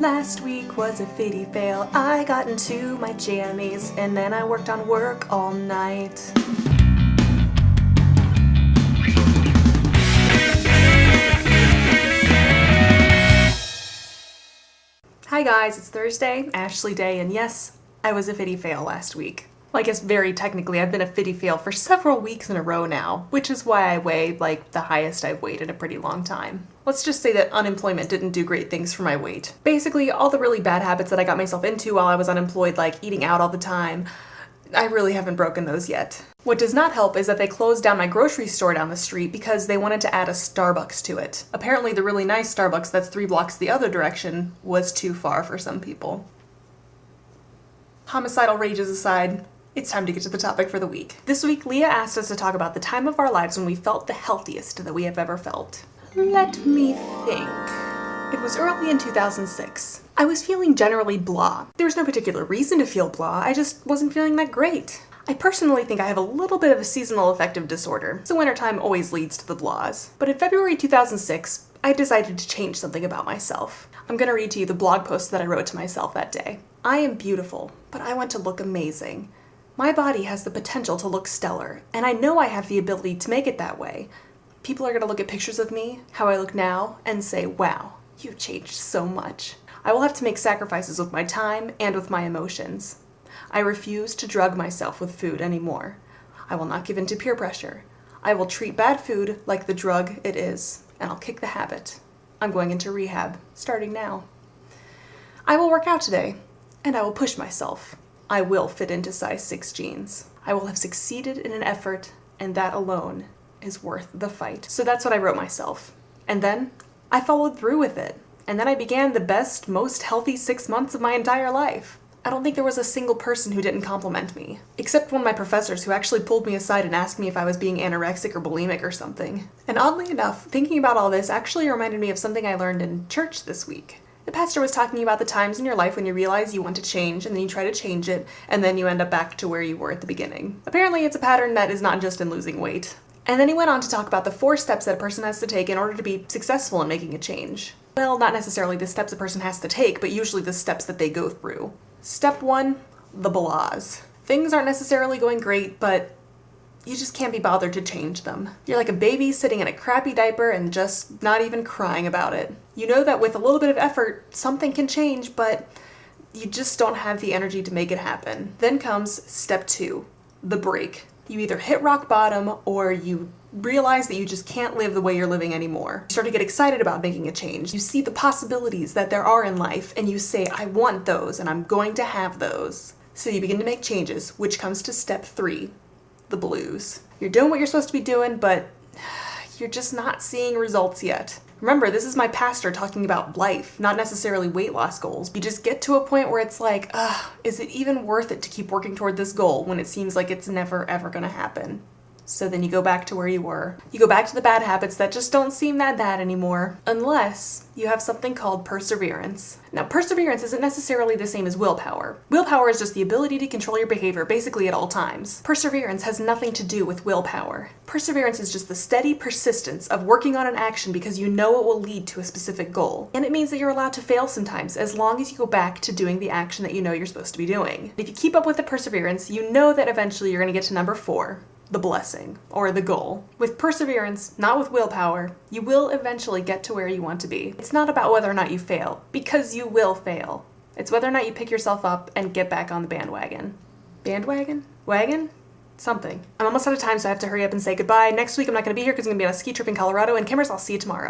Last week was a fitty fail. I got into my jammies and then I worked on work all night. Hi guys, it's Thursday, Ashley Day, and yes, I was a fitty fail last week. Well, I guess very technically I've been a fitty fail for several weeks in a row now, which is why I weigh like the highest I've weighed in a pretty long time. Let's just say that unemployment didn't do great things for my weight. Basically, all the really bad habits that I got myself into while I was unemployed, like eating out all the time, I really haven't broken those yet. What does not help is that they closed down my grocery store down the street because they wanted to add a Starbucks to it. Apparently the really nice Starbucks that's 3 blocks the other direction was too far for some people. Homicidal rages aside, it's time to get to the topic for the week. This week, Leah asked us to talk about the time of our lives when we felt the healthiest that we have ever felt. Let me think. It was early in 2006. I was feeling generally blah. There was no particular reason to feel blah, I just wasn't feeling that great. I personally think I have a little bit of a seasonal affective disorder, so wintertime always leads to the blahs. But in February 2006, I decided to change something about myself. I'm gonna read to you the blog post that I wrote to myself that day. I am beautiful, but I want to look amazing. My body has the potential to look stellar, and I know I have the ability to make it that way. People are gonna look at pictures of me, how I look now, and say, wow, you've changed so much. I will have to make sacrifices with my time and with my emotions. I refuse to drug myself with food anymore. I will not give in to peer pressure. I will treat bad food like the drug it is, and I'll kick the habit. I'm going into rehab, starting now. I will work out today, and I will push myself. I will fit into size 6 jeans. I will have succeeded in an effort, and that alone is worth the fight. So that's what I wrote myself. And then I followed through with it. And then I began the best, most healthy 6 months of my entire life. I don't think there was a single person who didn't compliment me, except one of my professors who actually pulled me aside and asked me if I was being anorexic or bulimic or something. And oddly enough, thinking about all this actually reminded me of something I learned in church this week. The pastor was talking about the times in your life when you realize you want to change and then you try to change it, and then you end up back to where you were at the beginning. Apparently it's a pattern that is not just in losing weight. And then he went on to talk about the 4 steps that a person has to take in order to be successful in making a change. Well, not necessarily the steps a person has to take, but usually the steps that they go through. Step 1, the blahs. Things aren't necessarily going great, but you just can't be bothered to change them. You're like a baby sitting in a crappy diaper and just not even crying about it. You know that with a little bit of effort, something can change, but you just don't have the energy to make it happen. Then comes step 2, the break. You either hit rock bottom or you realize that you just can't live the way you're living anymore. You start to get excited about making a change. You see the possibilities that there are in life and you say, I want those and I'm going to have those. So you begin to make changes, which comes to step 3, the blues. You're doing what you're supposed to be doing, but you're just not seeing results yet. Remember, this is my pastor talking about life, not necessarily weight loss goals. You just get to a point where it's like, is it even worth it to keep working toward this goal when it seems like it's never ever gonna happen? So then you go back to where you were. You go back to the bad habits that just don't seem that bad anymore, unless you have something called perseverance. Now, perseverance isn't necessarily the same as willpower. Willpower is just the ability to control your behavior basically at all times. Perseverance has nothing to do with willpower. Perseverance is just the steady persistence of working on an action because you know it will lead to a specific goal. And it means that you're allowed to fail sometimes as long as you go back to doing the action that you know you're supposed to be doing. If you keep up with the perseverance, you know that eventually you're going to get to number 4. The blessing, or the goal. With perseverance, not with willpower, you will eventually get to where you want to be. It's not about whether or not you fail, because you will fail. It's whether or not you pick yourself up and get back on the bandwagon. Bandwagon? Wagon? Something. I'm almost out of time, so I have to hurry up and say goodbye. Next week I'm not going to be here because I'm going to be on a ski trip in Colorado, and Kimmers, I'll see you tomorrow.